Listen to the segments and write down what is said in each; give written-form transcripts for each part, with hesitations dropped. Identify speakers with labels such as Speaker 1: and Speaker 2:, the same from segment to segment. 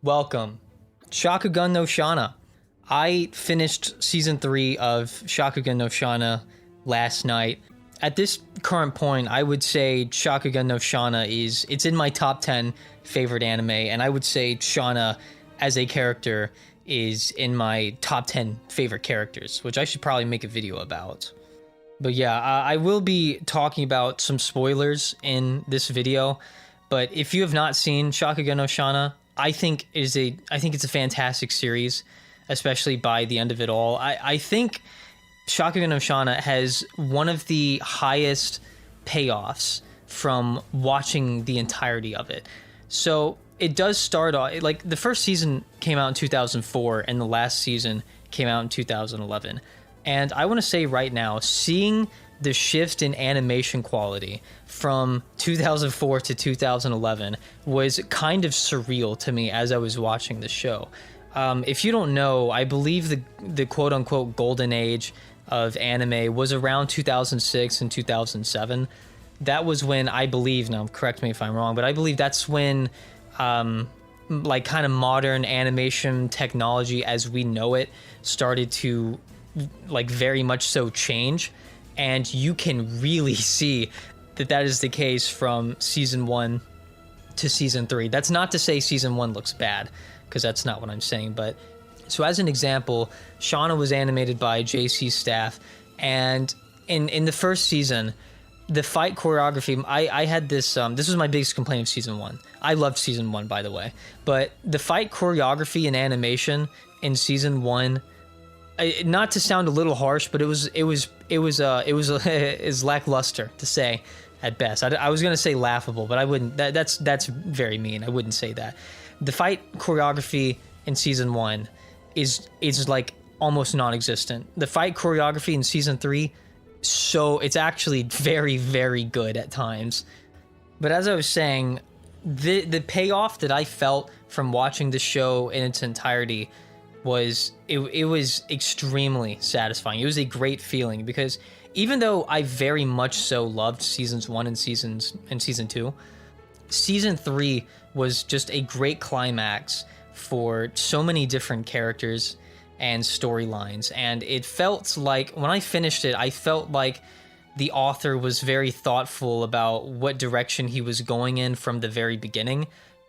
Speaker 1: Welcome. Shakugan no Shana. I finished season 3 of Shakugan no Shana last night. At this current point, I would say Shakugan no Shana it's in my top 10 favorite anime, and I would say Shana as a character is in my top 10 favorite characters, which I should probably make a video about. But yeah, I will be talking about some spoilers in this video, but if you have not seen Shakugan no Shana, I think it's a fantastic series, especially by the end of it all. I think Shakugan no Shana has one of the highest payoffs from watching the entirety of it. So it does start off, like, the first season came out in 2004 and the last season came out in 2011. And I want to say right now, seeing the shift in animation quality from 2004 to 2011 was kind of surreal to me as I was watching the show. If you don't know, I believe the quote-unquote golden age of anime was around 2006 and 2007. That was when, I believe, now correct me if I'm wrong, but I believe that's when like kind of modern animation technology as we know it started to like very much so change. And you can really see that is the case from season 1 to season 3. That's not to say season 1 looks bad, because that's not what I'm saying. But so as an example, Shana was animated by JC Staff, and in the first season, the fight choreography, I had this was my biggest complaint of season 1. I loved season 1, by the way, but the fight choreography and animation in season 1, not to sound a little harsh, but it was is lackluster to say at best. I was gonna say laughable, but I wouldn't. That's very mean. I wouldn't say that. The fight choreography in season 1 is like almost non-existent. The fight choreography in season 3, so it's actually very, very good at times. But as I was saying, the payoff that I felt from watching the show in its entirety was it was extremely satisfying. It was a great feeling, because even though I very much so loved seasons 1 and season 2, season 3 was just a great climax for so many different characters and storylines. And it felt like, when I finished it, I felt like the author was very thoughtful about what direction he was going in from the very beginning.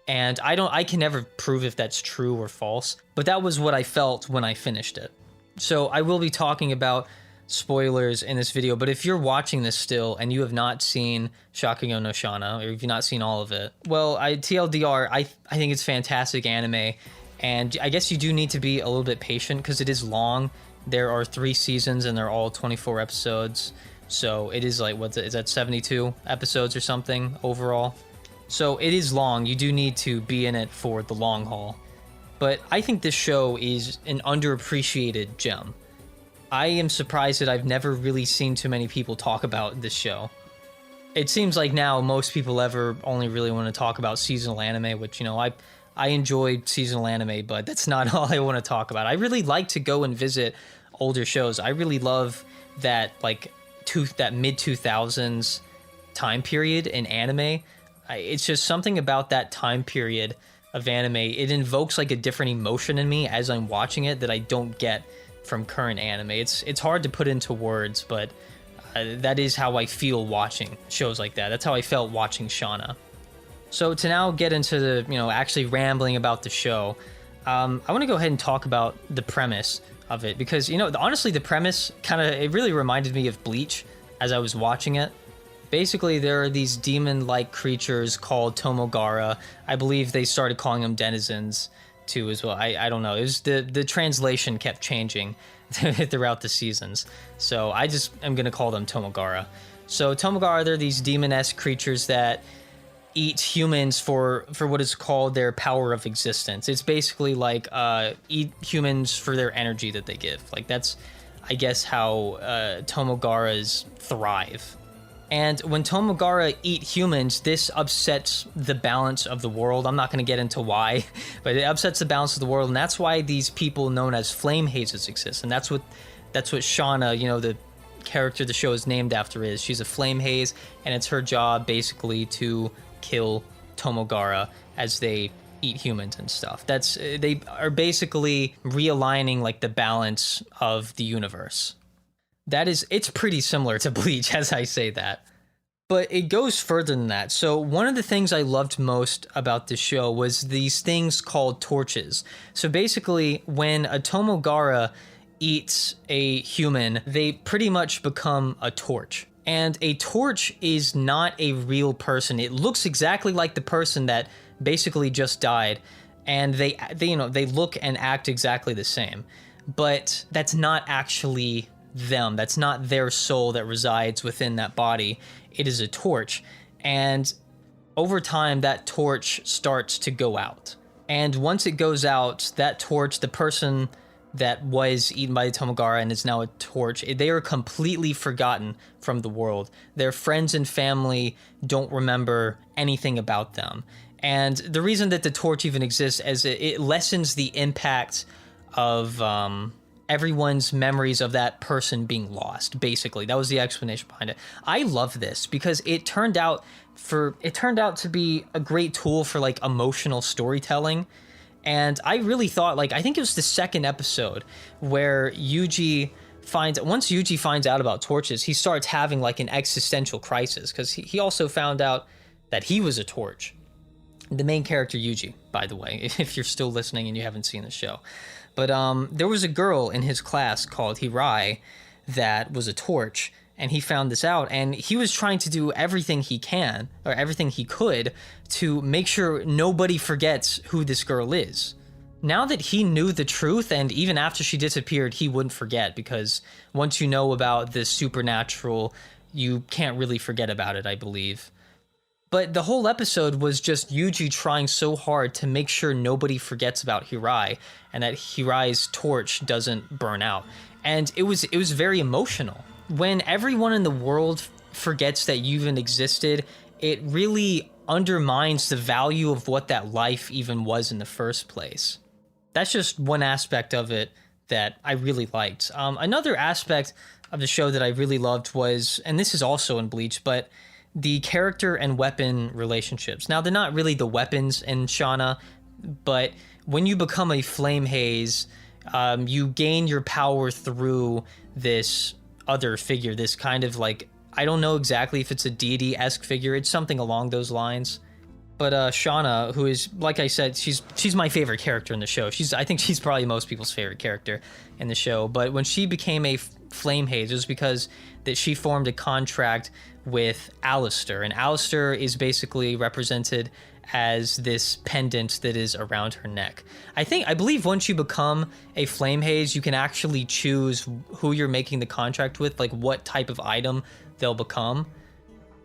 Speaker 1: And I can never prove if that's true or false, but that was what I felt when I finished it. So I will be talking about spoilers in this video, but if you're watching this still and you have not seen Shakugan no Shana, or if you've not seen all of it, well, TLDR, I think it's fantastic anime, and I guess you do need to be a little bit patient because it is long. There are 3 seasons and they're all 24 episodes, so it is like, is that 72 episodes or something overall? So it is long. You do need to be in it for the long haul. But I think this show is an underappreciated gem. I am surprised that I've never really seen too many people talk about this show. It seems like now most people ever only really want to talk about seasonal anime, which, you know, I enjoy seasonal anime, but that's not all I want to talk about. I really like to go and visit older shows. I really love that, like, that mid-2000s time period in anime. It's just something about that time period of anime. It invokes like a different emotion in me as I'm watching it that I don't get from current anime. It's hard to put into words, but that is how I feel watching shows like that. That's how I felt watching Shana. So to now get into the, actually rambling about the show, I want to go ahead and talk about the premise of it, because, honestly, the premise it really reminded me of Bleach as I was watching it. Basically, there are these demon-like creatures called Tomogara. I believe they started calling them denizens too as well. I don't know. It was the translation kept changing throughout the seasons. So I just am going to call them Tomogara. So Tomogara, they're these demon-esque creatures that eat humans for what is called their power of existence. It's basically like eat humans for their energy that they give. Like, that's, I guess, how Tomogaras thrive. And when Tomogara eat humans, this upsets the balance of the world. I'm not going to get into why, but it upsets the balance of the world, and that's why these people known as flame hazes exist. And that's what Shana, the character the show is named after, is. She's a flame haze, and it's her job basically to kill Tomogara as they eat humans and stuff. That's they are basically realigning like the balance of the universe. It's pretty similar to Bleach as I say that. But it goes further than that. So one of the things I loved most about the show was these things called torches. So basically, when a Tomogara eats a human, they pretty much become a torch. And a torch is not a real person. It looks exactly like the person that basically just died, and they they look and act exactly the same. But that's not actually them. That's not their soul that resides within that body. It is a torch, and over time that torch starts to go out. And once it goes out, that torch, the person that was eaten by the Tomogara and is now a torch, they are completely forgotten from the world. Their friends and family don't remember anything about them. And the reason that the torch even exists is it lessens the impact of everyone's memories of that person being lost. Basically, that was the explanation behind it. I love this because it turned out to be a great tool for like emotional storytelling. And I really thought, like, I think it was the second episode where once Yuji finds out about torches, he starts having like an existential crisis because he also found out that he was a torch. The main character, Yuji, by the way, if you're still listening and you haven't seen the show. But there was a girl in his class called Hirai that was a torch, and he found this out, and he was trying to do everything he could to make sure nobody forgets who this girl is. Now that he knew the truth, and even after she disappeared, he wouldn't forget, because once you know about the supernatural, you can't really forget about it, I believe. But the whole episode was just Yuji trying so hard to make sure nobody forgets about Hirai and that Hirai's torch doesn't burn out. And it was very emotional. When everyone in the world forgets that you even existed, it really undermines the value of what that life even was in the first place. That's just one aspect of it that I really liked. Another aspect of the show that I really loved was, and this is also in Bleach, but the character and weapon relationships. Now, they're not really the weapons in Shana, but when you become a flame haze, you gain your power through this other figure, this kind of like, I don't know exactly if it's a deity-esque figure, it's something along those lines. But Shana, who is, like I said, she's my favorite character in the show. I think she's probably most people's favorite character in the show. But when she became a flame haze, it was because that she formed a contract with Alistair, and Alistair is basically represented as this pendant that is around her neck. I believe once you become a flame haze, you can actually choose who you're making the contract with, like what type of item they'll become.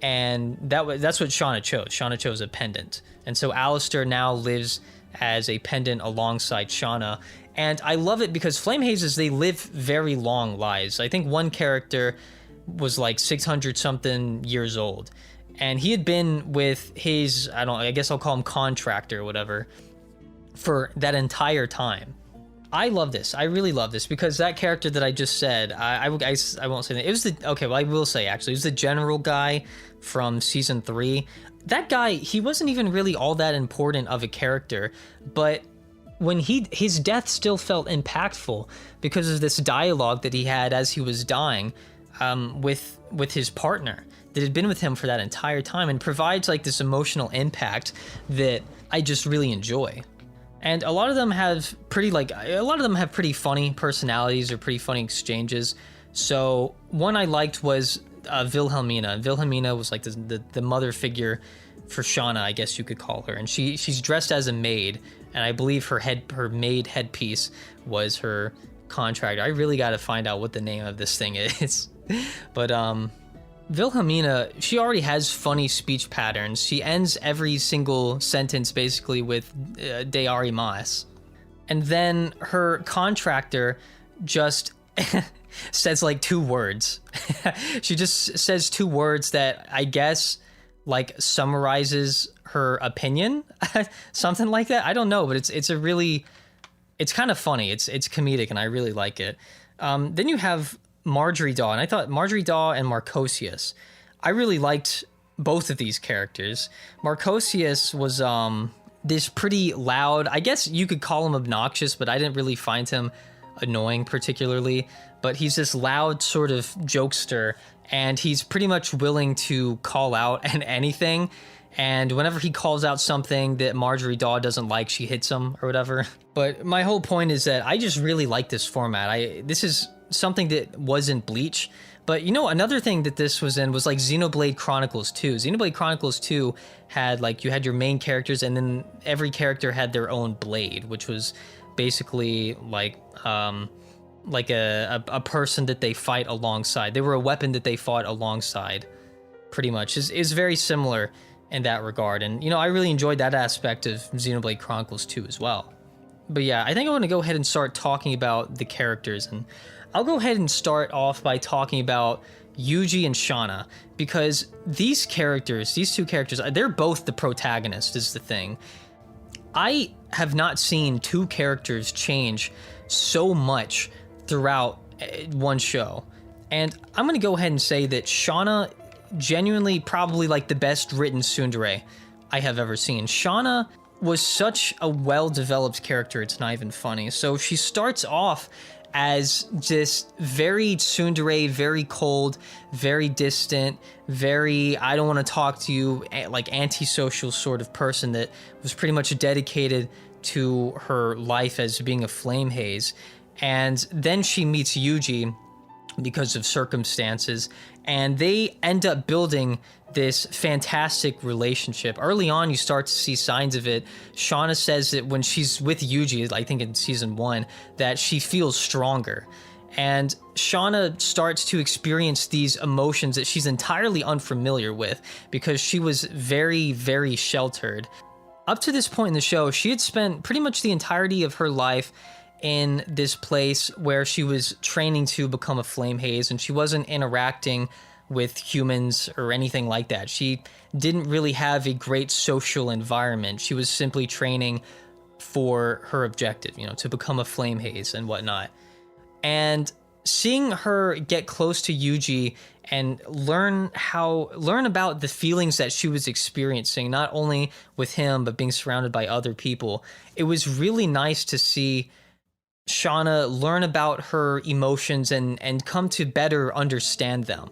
Speaker 1: And that's what Shana chose. Shana chose a pendant. And so Alistair now lives as a pendant alongside Shana. And I love it because flame hazes, they live very long lives. I think one character was like 600 something years old. And he had been with his, I guess I'll call him contractor or whatever, for that entire time. I love this. I really love this because that character that I just said, I won't say that. It was I will say actually, it was the general guy from season 3. That guy, he wasn't even really all that important of a character, but when his death still felt impactful because of this dialogue that he had as he was dying with his partner that had been with him for that entire time, and provides like this emotional impact that I just really enjoy. And a lot of them have pretty funny personalities or pretty funny exchanges. So one I liked was Wilhelmina. Wilhelmina was like the mother figure for Shana, I guess you could call her. And she's dressed as a maid, and I believe her maid headpiece was her contract. I really got to find out what the name of this thing is. But Wilhelmina, she already has funny speech patterns. She ends every single sentence basically with "de arimas." And then her contractor just says like 2 words. She just says 2 words that I guess like summarizes her opinion. Something like that. I don't know, but it's kind of funny. It's comedic and I really like it. Then you have Marjorie Daw, and I thought Marjorie Daw and Marcosius, I really liked both of these characters. Marcosius was this pretty loud, I guess you could call him obnoxious, but I didn't really find him annoying particularly. But he's this loud sort of jokester, and he's pretty much willing to call out at anything. And whenever he calls out something that Marjorie Daw doesn't like, she hits him or whatever. But my whole point is that I just really like this format. This is something that wasn't Bleach. But you know, another thing that this was in was like Xenoblade Chronicles 2. Xenoblade Chronicles 2 had like, you had your main characters, and then every character had their own blade, which was basically like a person that they fight alongside. They were a weapon that they fought alongside, pretty much. Is very similar in that regard. And, you know, I really enjoyed that aspect of Xenoblade Chronicles 2 as well. But yeah, I think I want to go ahead and start talking about the characters. And I'll go ahead and start off by talking about Yuji and Shana, because these characters, these two characters, they're both the protagonist is the thing. I have not seen two characters change so much throughout one show. And I'm going to go ahead and say that Shana, genuinely probably like the best written tsundere I have ever seen. Shana was such a well-developed character, it's not even funny. So she starts off as just very tsundere, very cold, very distant, very I don't want to talk to you, like antisocial sort of person that was pretty much dedicated to her life as being a flame haze. And then she meets Yuji because of circumstances, and they end up building this fantastic relationship. Early on, you start to see signs of it. Shana says that when she's with Yuji, I think in season 1, that she feels stronger. And Shana starts to experience these emotions that she's entirely unfamiliar with because she was very, very sheltered. Up to this point in the show, she had spent pretty much the entirety of her life in this place where she was training to become a flame haze, and she wasn't interacting with humans or anything like that. She didn't really have a great social environment. She was simply training for her objective, you know, to become a flame haze and whatnot. And seeing her get close to Yuji and learn about the feelings that she was experiencing, not only with him, but being surrounded by other people, it was really nice to see Shana learn about her emotions and come to better understand them.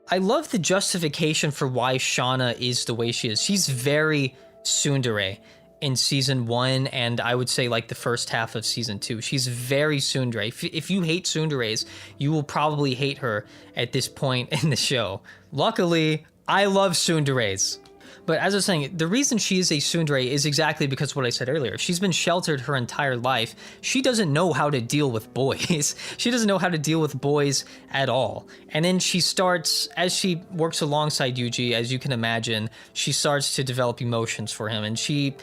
Speaker 1: I love the justification for why Shana is the way she is. She's very tsundere in season 1, and I would say like the first half of season 2. She's very tsundere. If you hate tsunderes, you will probably hate her at this point in the show. Luckily, I love tsunderes. But as I was saying, the reason she is a tsundere is exactly because of what I said earlier. She's been sheltered her entire life. She doesn't know how to deal with boys. She doesn't know how to deal with boys at all. And then she starts, as she works alongside Yuji, as you can imagine, she starts to develop emotions for him. And she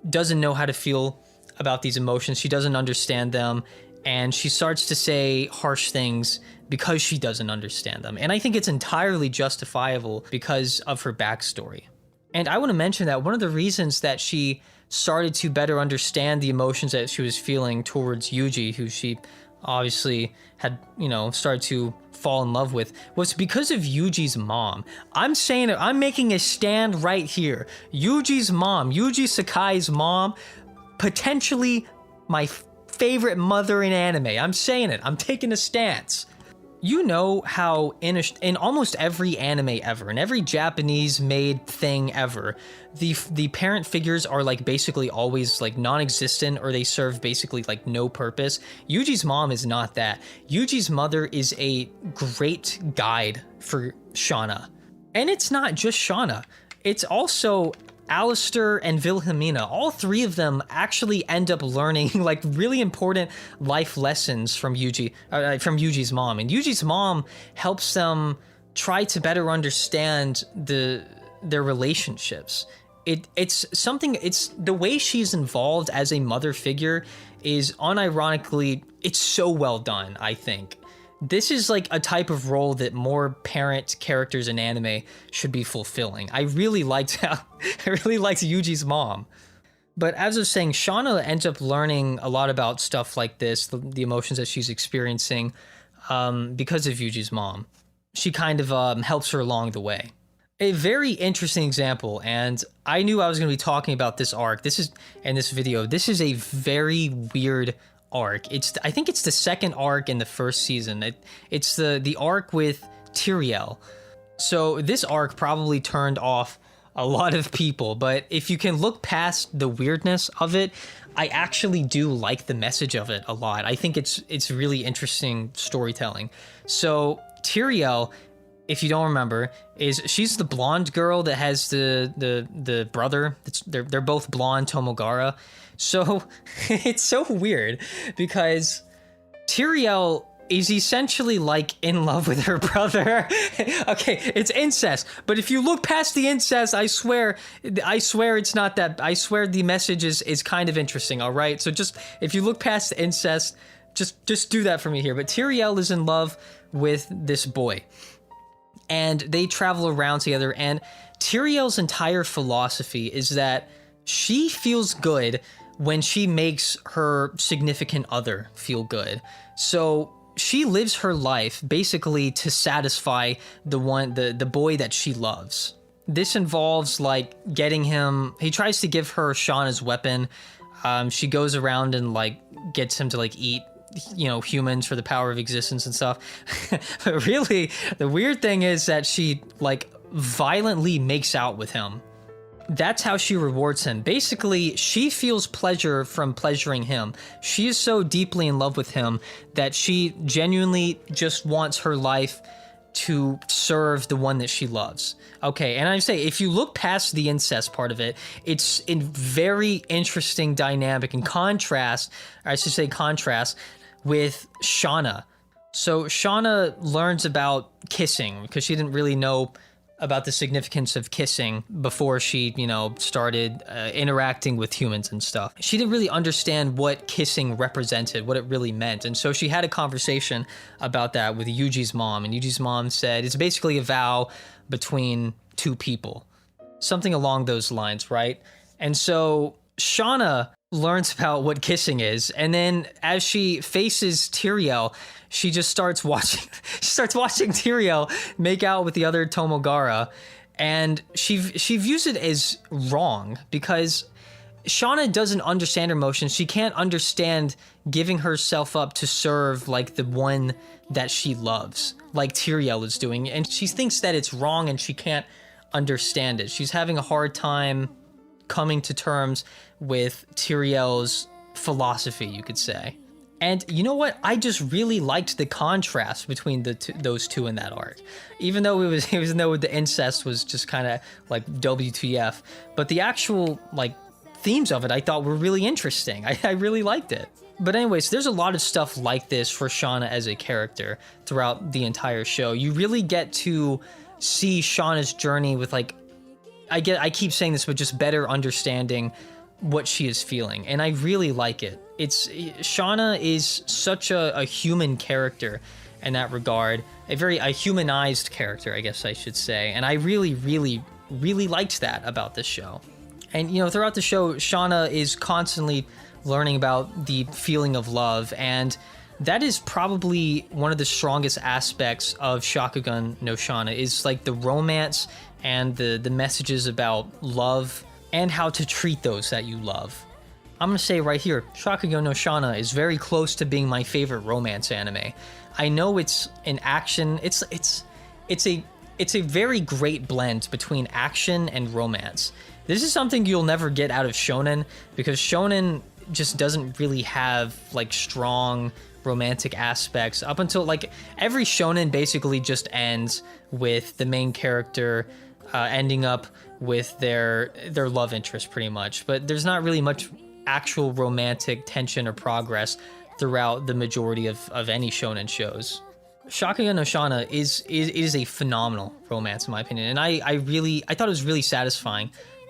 Speaker 1: doesn't know how to feel about these emotions. She doesn't understand them. And she starts to say harsh things because she doesn't understand them. And I think it's entirely justifiable because of her backstory. And I want to mention that one of the reasons that she started to better understand the emotions that she was feeling towards Yuji, who she obviously had, you know, started to fall in love with, was because of Yuji's mom. I'm saying it, I'm making a stand right here. Yuji's mom, Yuji Sakai's mom, potentially my favorite mother in anime. I'm saying it, I'm taking a stance. You know how in almost every anime ever, in every Japanese made thing ever, the parent figures are like basically always like non-existent, or they serve basically like no purpose. Yuji's mom is not that. Yuji's mother is a great guide for Shana. And it's not just Shana. It's also Alistair and Wilhelmina. All three of them actually end up learning like really important life lessons from Yuji's mom. And Yuji's mom helps them try to better understand their relationships. It's the way she's involved as a mother figure is unironically, it's so well done, I think. This is like a type of role that more parent characters in anime should be fulfilling. I really liked Yuji's mom. But as I was saying, Shana ends up learning a lot about stuff like this, the emotions that she's experiencing, because of Yuji's mom. She kind of helps her along the way. A very interesting example, and I knew I was going to be talking about this arc. This is in this video. This is a very weird arc. I think it's the second arc in the first season. It's the arc with Tyrael. So this arc probably turned off a lot of people, but if you can look past the weirdness of it, I actually do like the message of it a lot. I think it's really interesting storytelling. So Tyrael, if you don't remember, she's the blonde girl that has the brother. They're both blonde Tomogara. So it's so weird because Tyrael is essentially like in love with her brother. Okay, it's incest, but if you look past the incest, I swear it's not that. I swear the message is kind of interesting. All right, so just if you look past the incest, just do that for me here. But Tyrael is in love with this boy, and they travel around together. And Tyrael's entire philosophy is that she feels good when she makes her significant other feel good. So she lives her life basically to satisfy the boy that she loves. This involves like getting him. He tries to give her Shana's weapon. She goes around and like gets him to like eat, humans for the power of existence and stuff. But really, the weird thing is that she like violently makes out with him. That's how she rewards him. Basically, she feels pleasure from pleasuring him. She is so deeply in love with him that she genuinely just wants her life to serve the one that she loves. Okay, and I say, if you look past the incest part of it, it's a very interesting dynamic in contrast, or I should say contrast, with Shana. So Shana learns about kissing because she didn't really know about the significance of kissing before she, started interacting with humans and stuff. She didn't really understand what kissing represented, what it really meant. And so she had a conversation about that with Yuji's mom. And Yuji's mom said it's basically a vow between two people. Something along those lines, right? And so Shana learns about what kissing is, and then as she faces Tyrael, she just starts watching Tyrael make out with the other Tomogara, and she views it as wrong because Shana doesn't understand her emotions. She can't understand giving herself up to serve like the one that she loves, like Tyrael is doing, and she thinks that it's wrong and she can't understand it. She's having a hard time coming to terms with Tyrael's philosophy, you could say. And you know what? I just really liked the contrast between those two in that arc. Even though the incest was just kind of like WTF, but the actual like themes of it I thought were really interesting. I really liked it. But anyways, there's a lot of stuff like this for Shana as a character throughout the entire show. You really get to see Shana's journey with like, I keep saying this, but just better understanding what she is feeling, and I really like it. Shana is such a human character in that regard, a humanized character, I guess I should say, and I really, really, really liked that about this show. And throughout the show, Shana is constantly learning about the feeling of love, and that is probably one of the strongest aspects of Shakugan no Shana, is like the romance and the messages about love and how to treat those that you love. I'm gonna say right here, Shakugan no Shana is very close to being my favorite romance anime. I know it's an action. It's a very great blend between action and romance. This is something you'll never get out of shonen, because shonen just doesn't really have like strong romantic aspects up until like every shonen basically just ends with the main character ending up with their love interest pretty much, but there's not really much actual romantic tension or progress throughout the majority of any shonen shows. Shakugan no Shana is a phenomenal romance in my opinion, and I thought it was really satisfying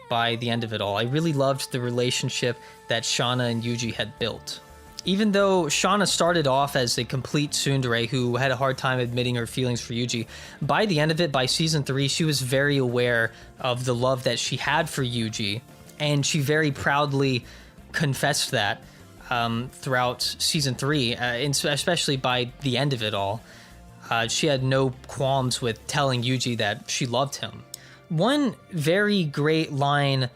Speaker 1: by the end of it all. I really loved the relationship that Shana and Yuji had built. Even though Shana started off as a complete tsundere who had a hard time admitting her feelings for Yuji, by the end of it, by season 3, she was very aware of the love that she had for Yuji, and she very proudly confessed that throughout season 3, and especially by the end of it all. She had no qualms with telling Yuji that she loved him. one very great line.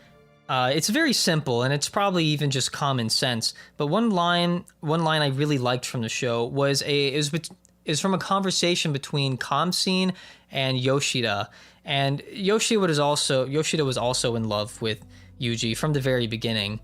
Speaker 1: It's very simple, and it's probably even just common sense. But one line I really liked from the show was from a conversation between Kamsin and Yoshida. And Yoshida was also in love with Yuji from the very beginning.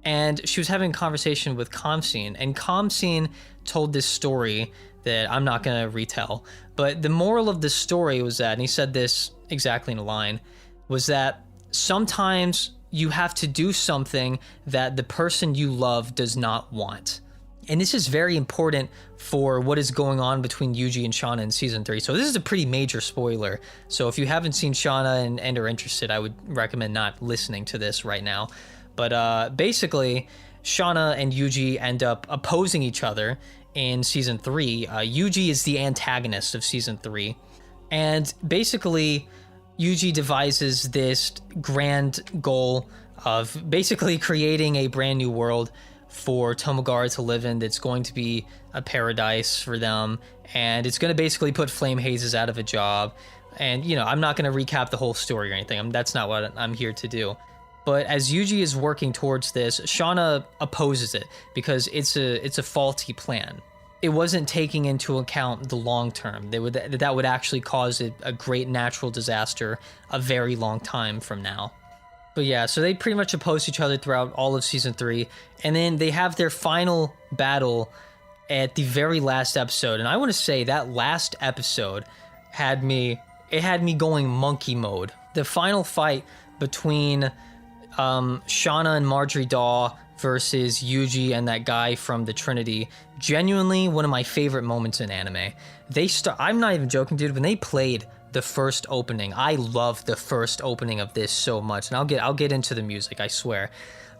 Speaker 1: And she was having a conversation with Kamsin, and Kamsin told this story that I'm not going to retell. But the moral of the story was that, and he said this exactly in a line, was that sometimes you have to do something that the person you love does not want. And this is very important for what is going on between Yuji and Shana in season 3. So this is a pretty major spoiler. So if you haven't seen Shana and are interested, I would recommend not listening to this right now. But basically, Shana and Yuji end up opposing each other in season 3. Yuji is the antagonist of season 3. And basically, Yuji devises this grand goal of basically creating a brand new world for Tomogawa to live in that's going to be a paradise for them. And it's going to basically put Flame Hazes out of a job. And, you know, I'm not going to recap the whole story or anything. That's not what I'm here to do. But as Yuji is working towards this, Shana opposes it because it's a faulty plan. It wasn't taking into account the long term. That would actually cause a great natural disaster a very long time from now. But yeah, so they pretty much oppose each other throughout all of season 3, and then they have their final battle at the very last episode. And I want to say that last episode had me going monkey mode. The final fight between Shana and Marjorie Daw versus Yuji and that guy from the Trinity, genuinely one of my favorite moments in anime. I'm not even joking, dude, when they played the first opening, I love the first opening of this so much, and I'll get into the music, I swear.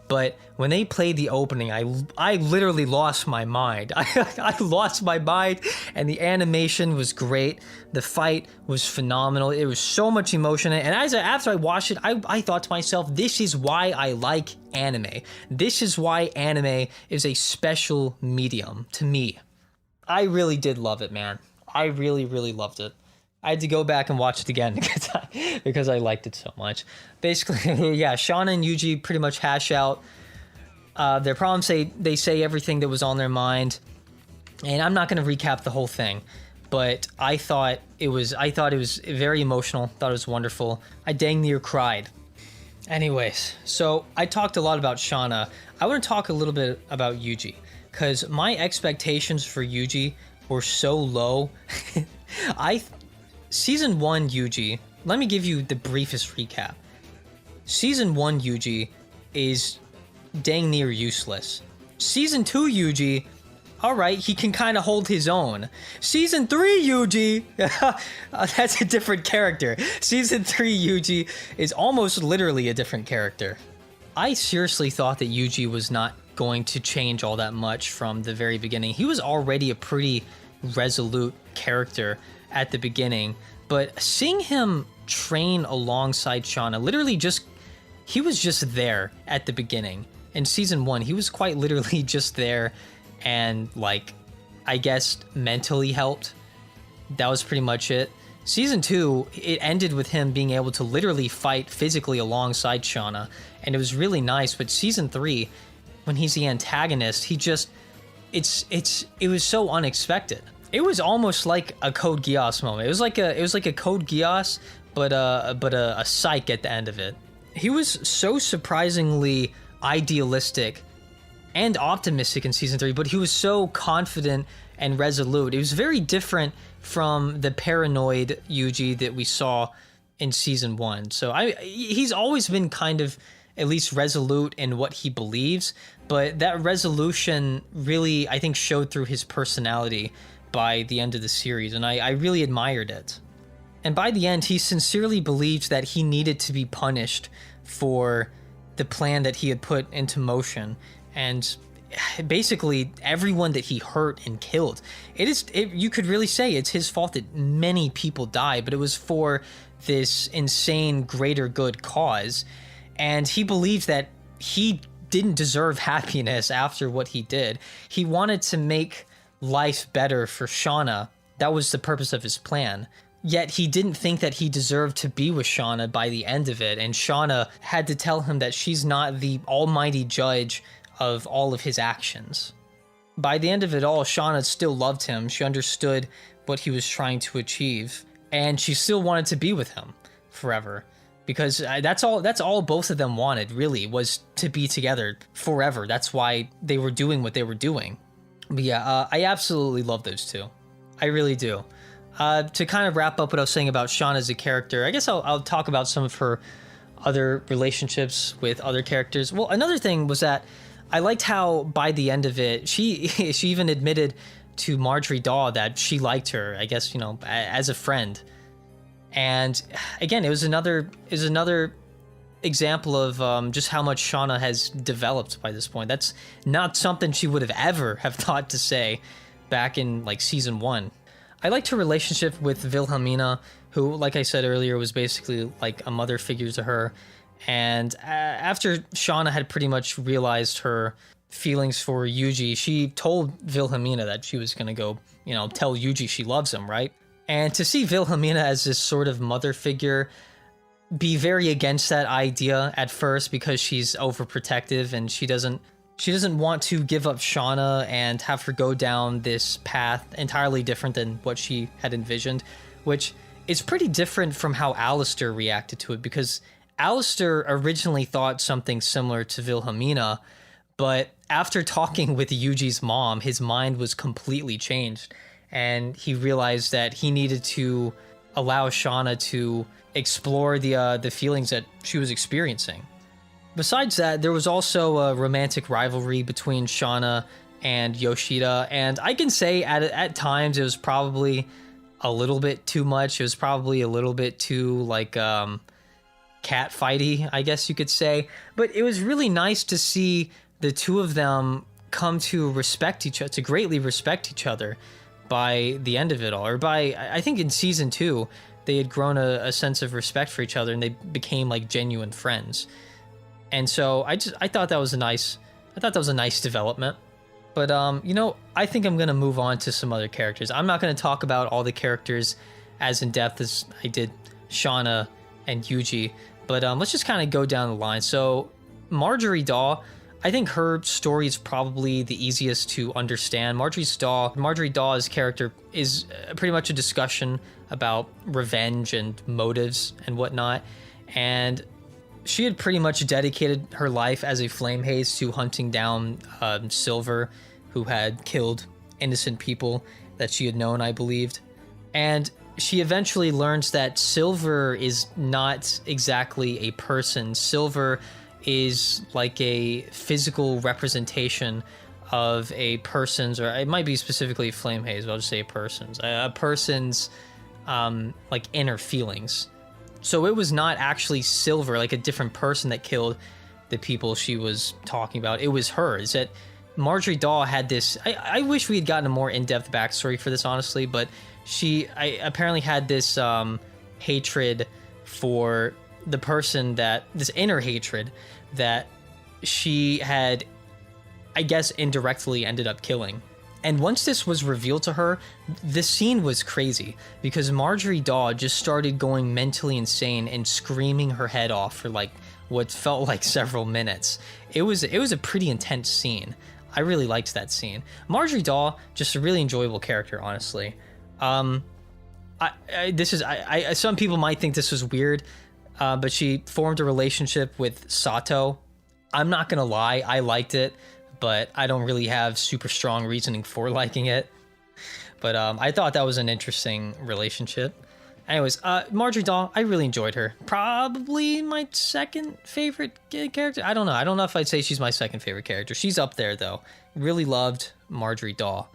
Speaker 1: But when they played the opening, I literally lost my mind. I lost my mind, and the animation was great. The fight was phenomenal. It was so much emotion. And after I watched it, I thought to myself, this is why I like anime. This is why anime is a special medium to me. I really did love it, man. I really, really loved it. I had to go back and watch it again because I liked it so much. Basically, yeah, Shana and Yuji pretty much hash out their problems. They say everything that was on their mind, and I'm not going to recap the whole thing, but I thought it was very emotional. Thought it was wonderful. I dang near cried. Anyways, so I talked a lot about Shana. I want to talk a little bit about Yuji because my expectations for Yuji were so low. Season 1 Yuji, let me give you the briefest recap. Season 1 Yuji is dang near useless. Season 2 Yuji, alright, he can kind of hold his own. Season 3 Yuji, that's a different character. Season 3 Yuji is almost literally a different character. I seriously thought that Yuji was not going to change all that much from the very beginning. He was already a pretty resolute character at the beginning, but seeing him train alongside Shana, he was just there at the beginning. In season 1, he was quite literally just there and, like, I guess mentally helped. That was pretty much it. Season 2, it ended with him being able to literally fight physically alongside Shana, and it was really nice. But season 3, when he's the antagonist, it was so unexpected. It was almost like a Code Geass moment. It was like a Code Geass, but a psych at the end of it. He was so surprisingly idealistic and optimistic in season 3, but he was so confident and resolute. It was very different from the paranoid Yuji that we saw in season 1. So he's always been kind of at least resolute in what he believes, but that resolution really, I think, showed through his personality by the end of the series, and I really admired it. And by the end, he sincerely believed that he needed to be punished for the plan that he had put into motion, and basically everyone that he hurt and killed. You could really say it's his fault that many people died, but it was for this insane greater good cause, and he believed that he didn't deserve happiness after what he did. He wanted to make life better for Shana. That was the purpose of his plan. Yet he didn't think that he deserved to be with Shauna by the end of it, and Shauna had to tell him that she's not the almighty judge of all of his actions. By the end of it all, Shauna still loved him. She understood what he was trying to achieve, and she still wanted to be with him forever. Because that's all both of them wanted, really, was to be together forever. That's why they were doing what they were doing. But yeah, I absolutely love those two. I really do. To kind of wrap up what I was saying about Shauna as a character, I guess I'll talk about some of her other relationships with other characters. Well, another thing was that I liked how by the end of it, she even admitted to Marjorie Daw that she liked her, I guess, as a friend. And again, it was another example of just how much Shauna has developed by this point. That's not something she would have ever have thought to say back in like season 1. I liked her relationship with Wilhelmina, who, like I said earlier, was basically like a mother figure to her. And after Shauna had pretty much realized her feelings for Yuji, she told Wilhelmina that she was going to go, tell Yuji she loves him, right? And to see Wilhelmina as this sort of mother figure be very against that idea at first because she's overprotective and she doesn't want to give up Shauna and have her go down this path entirely different than what she had envisioned, which is pretty different from how Alistair reacted to it, because Alistair originally thought something similar to Wilhelmina, but after talking with Yuji's mom, his mind was completely changed, and he realized that he needed to allow Shauna to explore the feelings that she was experiencing. Besides that, there was also a romantic rivalry between Shauna and Yoshida, and I can say at times it was probably a little bit too much. It was probably a little bit too like cat fighty, I guess you could say. But it was really nice to see the two of them come to respect each other, to greatly respect each other by the end of it all, or by, I think in season 2, they had grown a sense of respect for each other and they became like genuine friends. And so I thought that was a nice development. But I think I'm gonna move on to some other characters. I'm not gonna talk about all the characters as in depth as I did Shauna and Yuji, but let's just kind of go down the line. So Marjorie Daw, I think her story is probably the easiest to understand. Marjorie Daw's character is pretty much a discussion about revenge and motives and whatnot, and she had pretty much dedicated her life as a flame haze to hunting down Silver, who had killed innocent people that she had known, I believed. And she eventually learns that Silver is not exactly a person. Silver is like a physical representation of a person's, or it might be specifically flame haze, but I'll just say a person's like inner feelings. So it was not actually Silver, like a different person, that killed the people she was talking about. It was her. Is that Marjorie Daw had this... I wish we had gotten a more in-depth backstory for this, honestly, but she apparently had this hatred for the person that... This inner hatred that she had, I guess, indirectly ended up killing. And once this was revealed to her, the scene was crazy because Marjorie Daw just started going mentally insane and screaming her head off for like what felt like several minutes. It was a pretty intense scene. I really liked that scene. Marjorie Daw, just a really enjoyable character, honestly. Some people might think this was weird, but she formed a relationship with Sato. I'm not gonna lie, I liked it, but I don't really have super strong reasoning for liking it. But I thought that was an interesting relationship. Anyways, Marjorie Daw, I really enjoyed her. Probably my second favorite character. I don't know if I'd say she's my second favorite character. She's up there, though. Really loved Marjorie Daw.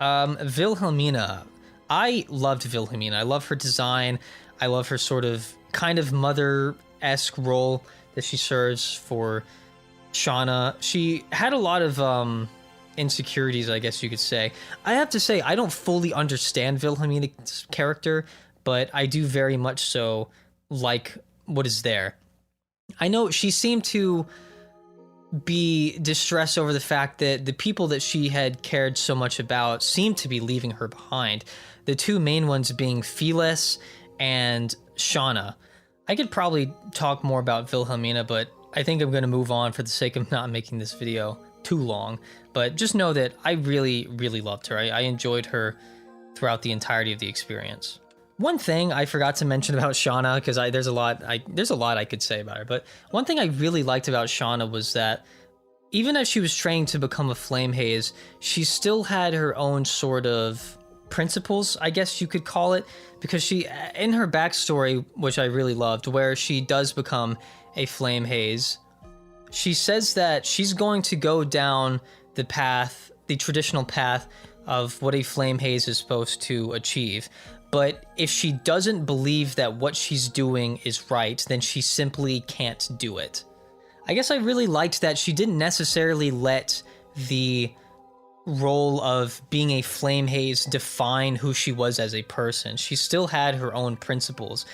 Speaker 1: Wilhelmina. I loved Wilhelmina. I love her design. I love her sort of kind of mother-esque role that she serves for Shauna. She had a lot of insecurities, I guess you could say. I have to say, I don't fully understand Wilhelmina's character, but I do very much so like what is there. I know she seemed to be distressed over the fact that the people that she had cared so much about seemed to be leaving her behind. The two main ones being Phyllis and Shana. I could probably talk more about Wilhelmina, but I think I'm going to move on for the sake of not making this video too long. But just know that I really, really loved her. I enjoyed her throughout the entirety of the experience. One thing I forgot to mention about Shana, because there's a lot I could say about her, but one thing I really liked about Shana was that even as she was training to become a flame haze, she still had her own sort of principles, I guess you could call it, because she, in her backstory, which I really loved, where she does become a flame haze, she says that she's going to go down the path, the traditional path of what a flame haze is supposed to achieve. But if she doesn't believe that what she's doing is right, then she simply can't do it. I guess I really liked that she didn't necessarily let the role of being a flame haze define who she was as a person. She still had her own principles,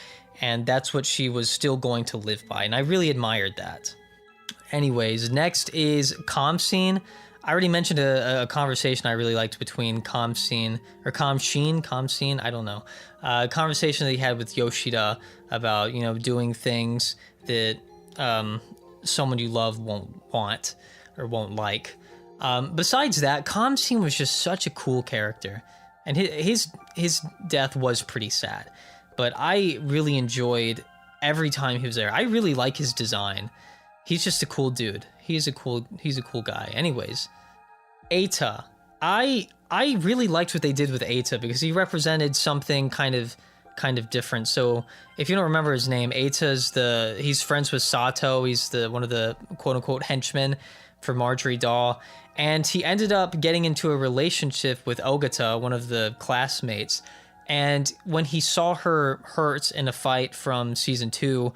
Speaker 1: and that's what she was still going to live by, and I really admired that. Anyways, next is Kamseen. I already mentioned a conversation I really liked between Kamseen, I don't know. A conversation that he had with Yoshida about, you know, doing things that someone you love won't want or won't like. Besides that, Kamseen was just such a cool character, and his death was pretty sad. But I really enjoyed every time he was there. I really like his design. He's just a cool dude. He's a cool guy. Anyways, Eita. I really liked what they did with Eita because he represented something kind of different. So if you don't remember his name, he's friends with Sato. He's one of the quote unquote henchmen for Marjorie Dahl, and he ended up getting into a relationship with Ogata, one of the classmates. And when he saw her hurt in a fight from season 2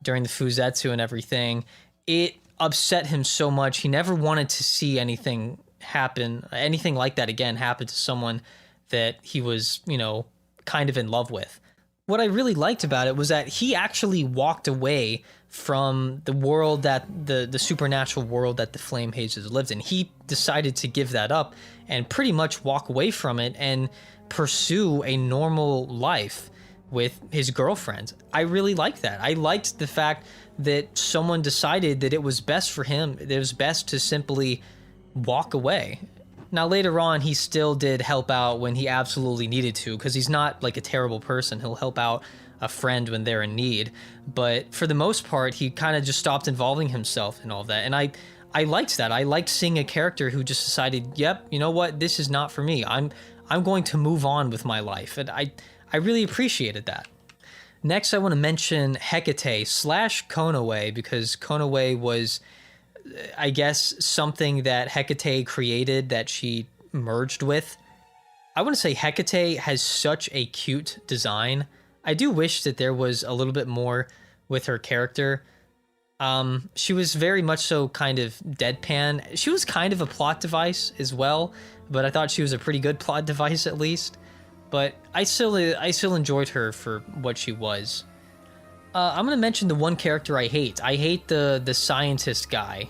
Speaker 1: during the Fuzetsu and everything, it upset him so much. He never wanted to see anything like that again happen to someone that he was, you know, kind of in love with. What I really liked about it was that he actually walked away from the world that the supernatural world that the flame hazes lived in. He decided to give that up and pretty much walk away from it and pursue a normal life with his girlfriend. I really liked that. I liked the fact that someone decided that it was best for him, that it was best to simply walk away. Now later on, he still did help out when he absolutely needed to, because he's not like a terrible person. He'll help out a friend when they're in need. But for the most part, he kind of just stopped involving himself in all of that. And I liked that. I liked seeing a character who just decided, yep, you know what, this is not for me. I'm going to move on with my life. And I really appreciated that. Next, I want to mention Hecate / Konoe, because Konoe was, I guess, something that Hecate created that she merged with. I want to say Hecate has such a cute design. I do wish that there was a little bit more with her character. She was very much so kind of deadpan. She was kind of a plot device as well, but I thought she was a pretty good plot device at least. But I still enjoyed her for what she was. I'm gonna mention the one character I hate. I hate the scientist guy,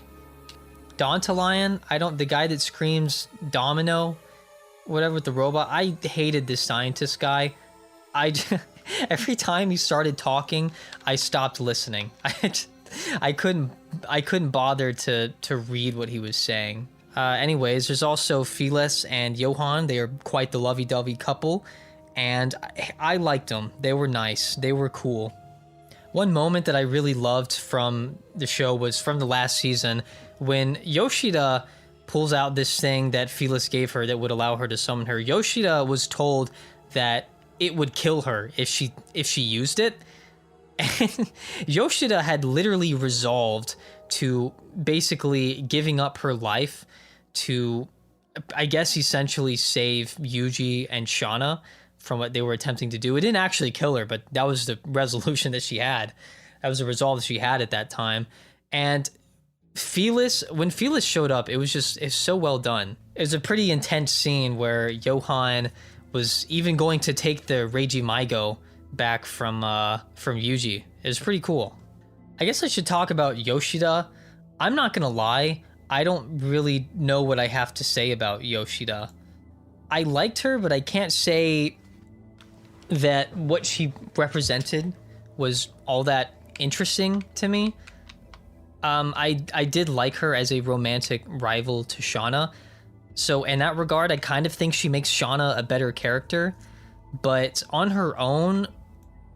Speaker 1: Dantalion. The guy that screams Domino, whatever, with the robot. I hated this scientist guy. Every time he started talking, I stopped listening. I couldn't bother to read what he was saying. Anyways, there's also Phyllis and Johan. They are quite the lovey-dovey couple, and I liked them. They were nice. They were cool. One moment that I really loved from the show was from the last season when Yoshida pulls out this thing that Phyllis gave her that would allow her to summon her. Yoshida was told that it would kill her if she used it. And Yoshida had literally resolved to basically giving up her life to, I guess, essentially save Yuji and Shana from what they were attempting to do. It didn't actually kill her, but that was the resolution that she had. That was the resolve that she had at that time. And when Phyllis showed up, it's so well done. It was a pretty intense scene where Johan was even going to take the Reiji Maigo back from Yuji. It was pretty cool. I guess I should talk about Yoshida. I'm not gonna lie, I don't really know what I have to say about Yoshida. I liked her, but I can't say that what she represented was all that interesting to me. I did like her as a romantic rival to Shana. So in that regard, I kind of think she makes Shana a better character. But on her own,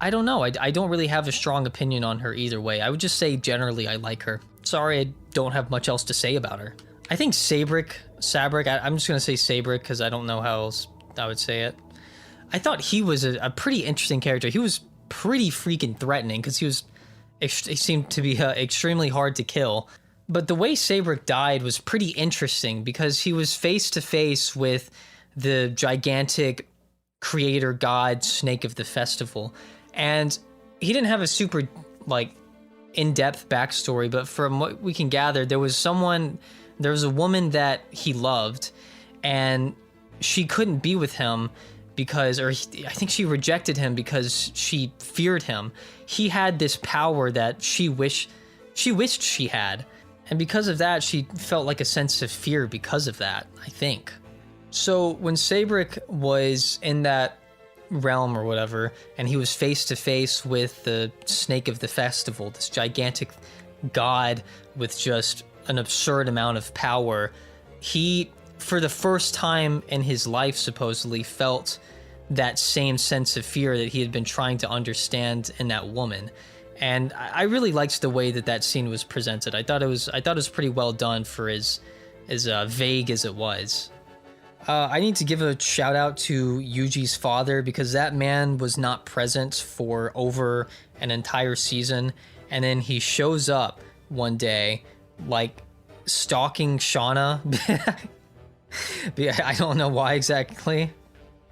Speaker 1: I don't know. I don't really have a strong opinion on her either way. I would just say generally I like her. Sorry, I don't have much else to say about her. I think Sabric, I'm just going to say Sabric because I don't know how else I would say it. I thought he was a pretty interesting character. He was pretty freaking threatening because he seemed to be extremely hard to kill. But the way Sabric died was pretty interesting because he was face to face with the gigantic creator god snake of the festival. And he didn't have a super, like, in-depth backstory, but from what we can gather, there was a woman that he loved, and she couldn't be with him I think she rejected him because she feared him. He had this power that she wished she had. And because of that, she felt like a sense of fear because of that, I think. So when Sabric was in that realm or whatever, and he was face to face with the snake of the festival, this gigantic god with just an absurd amount of power, he, for the first time in his life, supposedly felt that same sense of fear that he had been trying to understand in that woman. And I really liked the way that scene was presented. I thought it was pretty well done for as vague as it was. I need to give a shout out to Yuji's father because that man was not present for over an entire season, and then he shows up one day like stalking Shana. I don't know why exactly.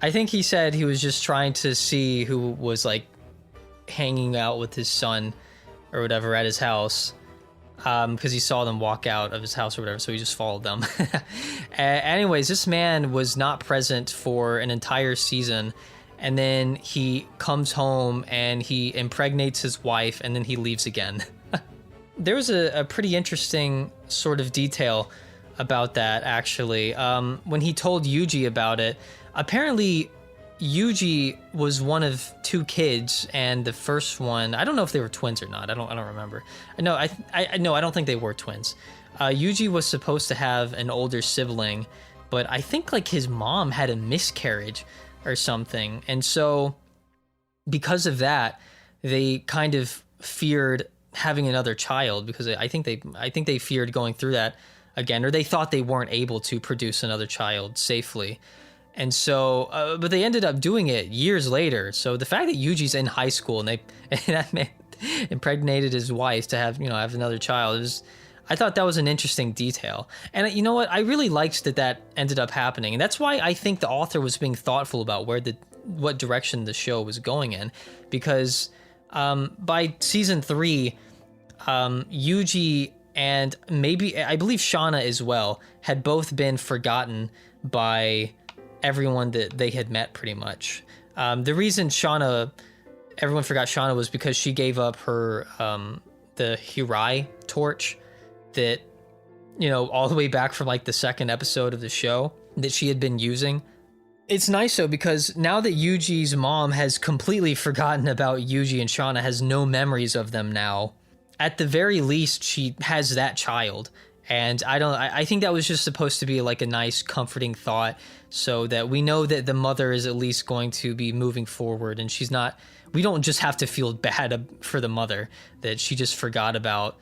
Speaker 1: I think he said he was just trying to see who was like hanging out with his son or whatever at his house, because he saw them walk out of his house or whatever, so he just followed them. Anyways, this man was not present for an entire season, and then he comes home and he impregnates his wife, and then he leaves again. There was a pretty interesting sort of detail about that, actually. When he told Yuji about it, apparently Yuji was one of two kids, and the first one, I don't know if they were twins or not. I don't remember. No, I don't think they were twins. Yuji was supposed to have an older sibling, but I think like his mom had a miscarriage or something, and so because of that, they kind of feared having another child because I think they feared going through that again, or they thought they weren't able to produce another child safely. And so, but they ended up doing it years later. So the fact that Yuji's in high school and that man impregnated his wife to have another child, I thought that was an interesting detail. And you know what? I really liked that ended up happening. And that's why I think the author was being thoughtful about what direction the show was going in. Because by season 3, Yuji and maybe, I believe Shana as well, had both been forgotten by everyone that they had met pretty much. The reason everyone forgot Shana was because she gave up her, the Hirai torch that, all the way back from like the second episode of the show that she had been using. It's nice though, because now that Yuji's mom has completely forgotten about Yuji and Shana, has no memories of them now, at the very least, she has that child. And I think that was just supposed to be like a nice comforting thought, so that we know that the mother is at least going to be moving forward, and we don't just have to feel bad for the mother that she just forgot about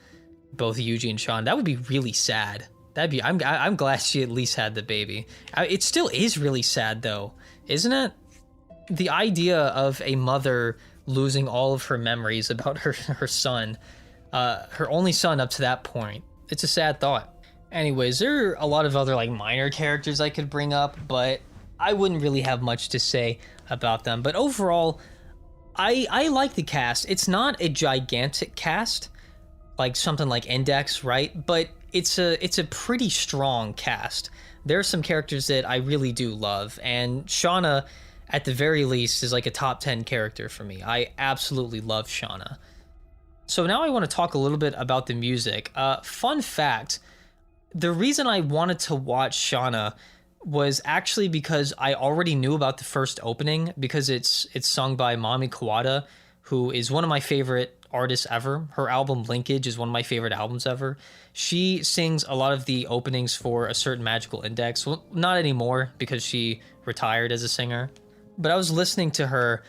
Speaker 1: both Yuji and Sean. That would be really sad. I'm glad she at least had the baby. It still is really sad though, isn't it? The idea of a mother losing all of her memories about her son, her only son up to that point. It's a sad thought. Anyways, there are a lot of other like minor characters I could bring up, but I wouldn't really have much to say about them. But overall, I like the cast. It's not a gigantic cast, like something like Index, right? But it's a pretty strong cast. There are some characters that I really do love, and Shana, at the very least, is like a top 10 character for me. I absolutely love Shana. So now I want to talk a little bit about the music. Fun fact, The reason I wanted to watch Shana was actually because I already knew about the first opening because it's sung by Mami Kawada, who is one of my favorite artists ever. Her album Linkage is one of my favorite albums ever. She sings a lot of the openings for A Certain Magical Index. Well, not anymore because she retired as a singer. But I was listening to her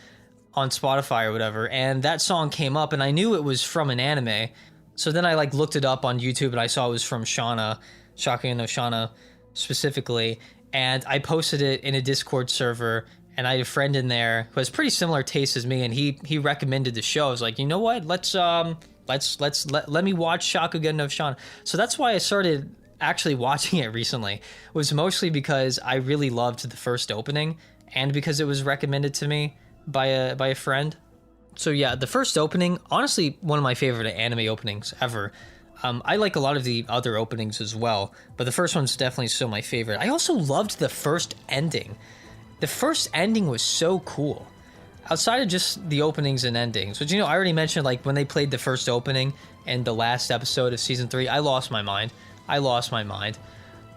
Speaker 1: on Spotify or whatever, and that song came up, and I knew it was from an anime. So then I like looked it up on YouTube, and I saw it was from Shana, Shakugan no Shana specifically, and I posted it in a Discord server, and I had a friend in there who has pretty similar tastes as me, and he recommended the show. I was like, you know what? Let me watch Shakugan no Shana. So that's why I started actually watching it recently. It was mostly because I really loved the first opening, and because it was recommended to me by a friend. So yeah, the first opening, honestly, one of my favorite anime openings ever. I like a lot of the other openings as well, but the first one's definitely still my favorite. I also loved the first ending. The first ending was so cool. Outside of just the openings and endings, which, you know, I already mentioned, like, when they played the first opening in the last episode of season 3, I lost my mind.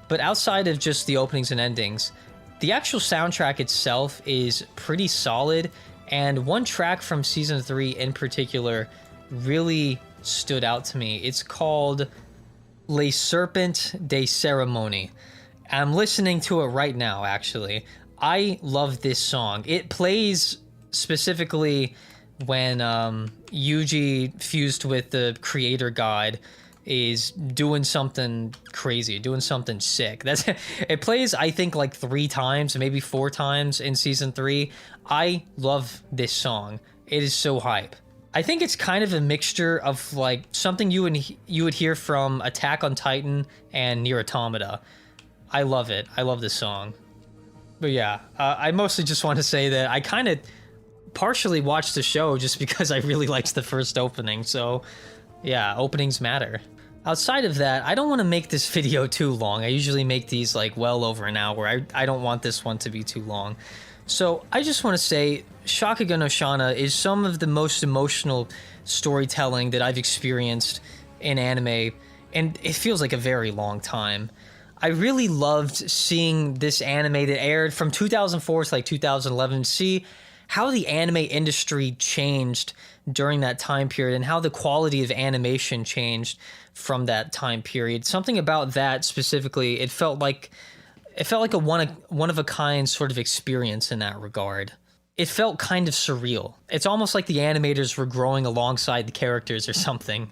Speaker 1: But outside of just the openings and endings, the actual soundtrack itself is pretty solid, and one track from season 3 in particular really stood out to me. It's called Les Serpents de Cérémonie. I'm listening to it right now, actually. I love this song. It plays specifically when Yuji fused with the creator god is doing something crazy, doing something sick. It plays, I think, like 3 times, maybe 4 times in season 3. I love this song. It is so hype. I think it's kind of a mixture of like something you would hear from Attack on Titan and Nier Automata. I love it. I love this song. But yeah, I mostly just want to say that I kind of partially watched the show just because I really liked the first opening. So yeah, openings matter. Outside of that, I don't want to make this video too long. I usually make these like well over an hour. I don't want this one to be too long. So I just want to say Shakugan no Shana is some of the most emotional storytelling that I've experienced in anime, and it feels like a very long time. I really loved seeing this anime that aired from 2004 to like 2011, see how the anime industry changed during that time period and how the quality of animation changed from that time period. Something about that specifically, it felt like a one of a kind sort of experience in that regard. It felt kind of surreal. It's almost like the animators were growing alongside the characters or something.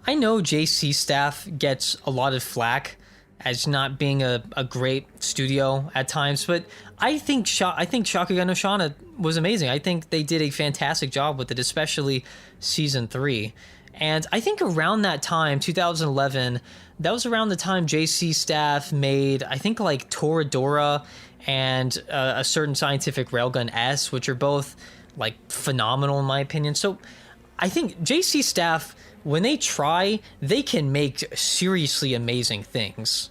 Speaker 1: I know JC Staff gets a lot of flack as not being a great studio at times, but I think Shakugan no Shana was amazing. I think they did a fantastic job with it, especially season 3. And I think around that time, 2011, that was around the time JC Staff made, I think, like Toradora and A Certain Scientific Railgun S, which are both like phenomenal in my opinion. So I think JC Staff, when they try, they can make seriously amazing things.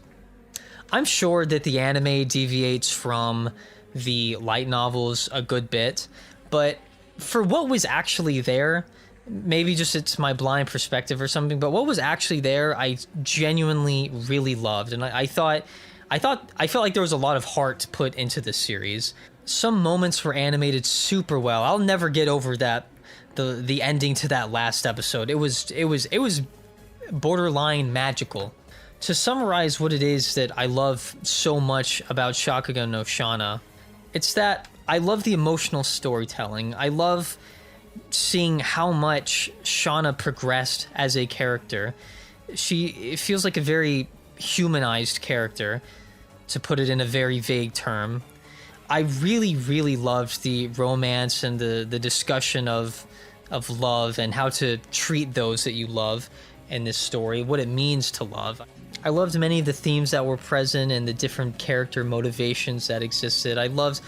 Speaker 1: I'm sure that the anime deviates from the light novels a good bit, but for what was actually there, maybe just it's my blind perspective or something, but what was actually there, I genuinely really loved. And I felt like there was a lot of heart put into this series. Some moments were animated super well. I'll never get over that, the ending to that last episode. It was borderline magical. To summarize what it is that I love so much about Shakugan no Shana, it's that I love the emotional storytelling. I love seeing how much Shana progressed as a character. It feels like a very humanized character, to put it in a very vague term. I really, really loved the romance and the discussion of love and how to treat those that you love in this story, what it means to love. I loved many of the themes that were present and the different character motivations that existed. I loved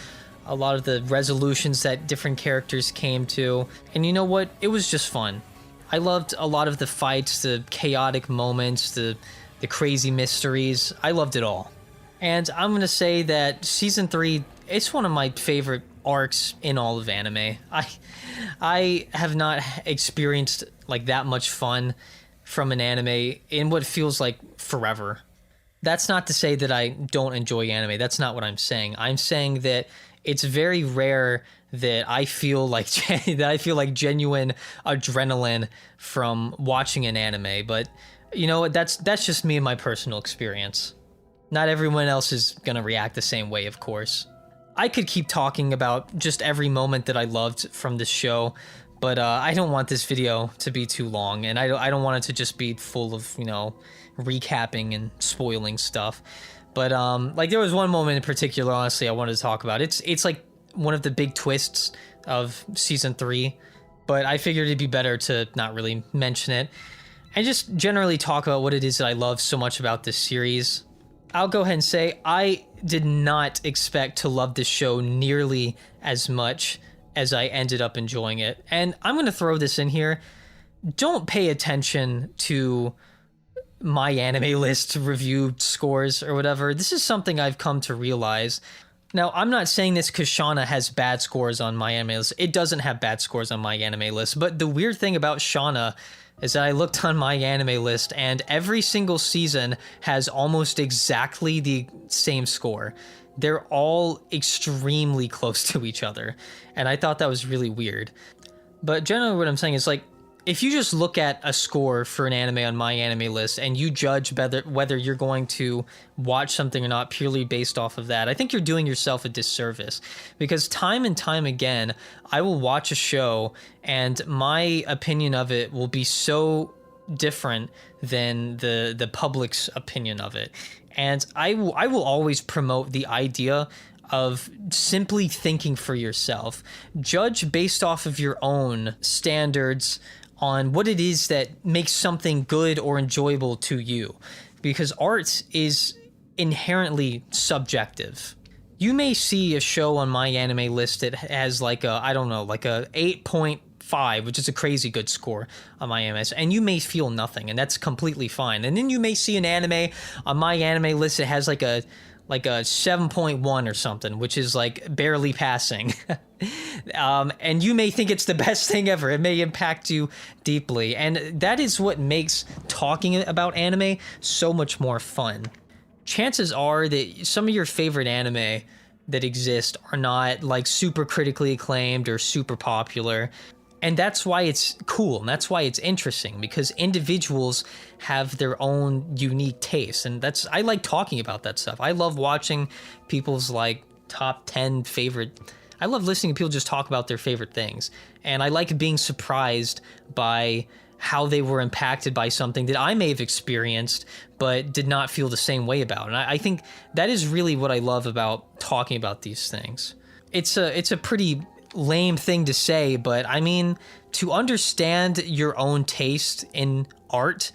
Speaker 1: a lot of the resolutions that different characters came to. And you know what? It was just fun. I loved a lot of the fights, the chaotic moments, the crazy mysteries. I loved it all. And I'm going to say that season 3, it's one of my favorite arcs in all of anime. I have not experienced like that much fun from an anime in what feels like forever. That's not to say that I don't enjoy anime. That's not what I'm saying. I'm saying that it's very rare that I feel like that I feel like genuine adrenaline from watching an anime. But you know what? That's just me and my personal experience. Not everyone else is gonna react the same way, of course. I could keep talking about just every moment that I loved from this show, but I don't want this video to be too long, and I don't want it to just be full of, you know, recapping and spoiling stuff. But like there was one moment in particular, honestly, I wanted to talk about. It's like one of the big twists of season 3, but I figured it'd be better to not really mention it and just generally talk about what it is that I love so much about this series. I'll go ahead and say I did not expect to love this show nearly as much as I ended up enjoying it. And I'm going to throw this in here. Don't pay attention to my anime list review scores or whatever. This is something I've come to realize. Now, I'm not saying this because Shana has bad scores on my anime list. It doesn't have bad scores on my anime list. But the weird thing about Shana is that I looked on my anime list and every single season has almost exactly the same score. They're all extremely close to each other. And I thought that was really weird. But generally what I'm saying is, like, if you just look at a score for an anime on my anime list and you judge whether you're going to watch something or not purely based off of that, I think you're doing yourself a disservice. Because time and time again, I will watch a show and my opinion of it will be so different than the public's opinion of it. And I will always promote the idea of simply thinking for yourself. Judge based off of your own standards on what it is that makes something good or enjoyable to you. Because art is inherently subjective. You may see a show on my anime list that has like a, I don't know, like a 8.5, which is a crazy good score on my anime, and you may feel nothing, and that's completely fine. And then you may see an anime on my anime list that has like a 7.1 or something, which is like barely passing. And you may think it's the best thing ever. It may impact you deeply. And that is what makes talking about anime so much more fun. Chances are that some of your favorite anime that exist are not like super critically acclaimed or super popular. And that's why it's cool, and that's why it's interesting, because individuals have their own unique tastes, and I like talking about that stuff. I love watching people's like top 10 favorite. I love listening to people just talk about their favorite things, and I like being surprised by how they were impacted by something that I may have experienced but did not feel the same way about. And I think that is really what I love about talking about these things. It's a pretty lame thing to say, but I mean, to understand your own taste in art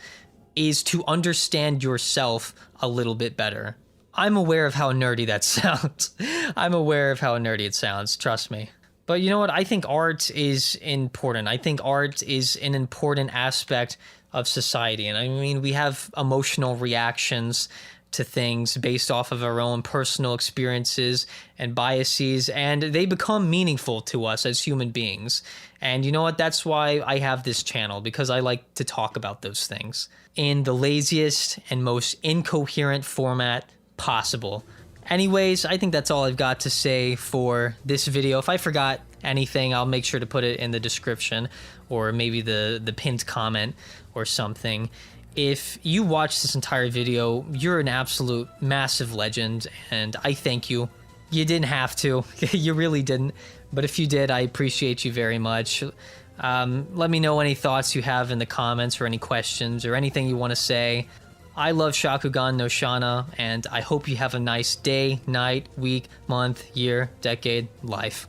Speaker 1: is to understand yourself a little bit better. I'm aware of how nerdy that sounds. I'm aware of how nerdy it sounds, trust me. But you know what? I think art is important. I think art is an important aspect of society. And I mean, we have emotional reactions to things based off of our own personal experiences and biases, and they become meaningful to us as human beings. And you know what? That's why I have this channel, because I like to talk about those things in the laziest and most incoherent format possible. Anyways, I think that's all I've got to say for this video. If I forgot anything, I'll make sure to put it in the description or maybe the pinned comment or something. If you watched this entire video, you're an absolute massive legend, and I thank you. You didn't have to. You really didn't. But if you did, I appreciate you very much. Let me know any thoughts you have in the comments, or any questions, or anything you want to say. I love Shakugan no Shana, and I hope you have a nice day, night, week, month, year, decade, life.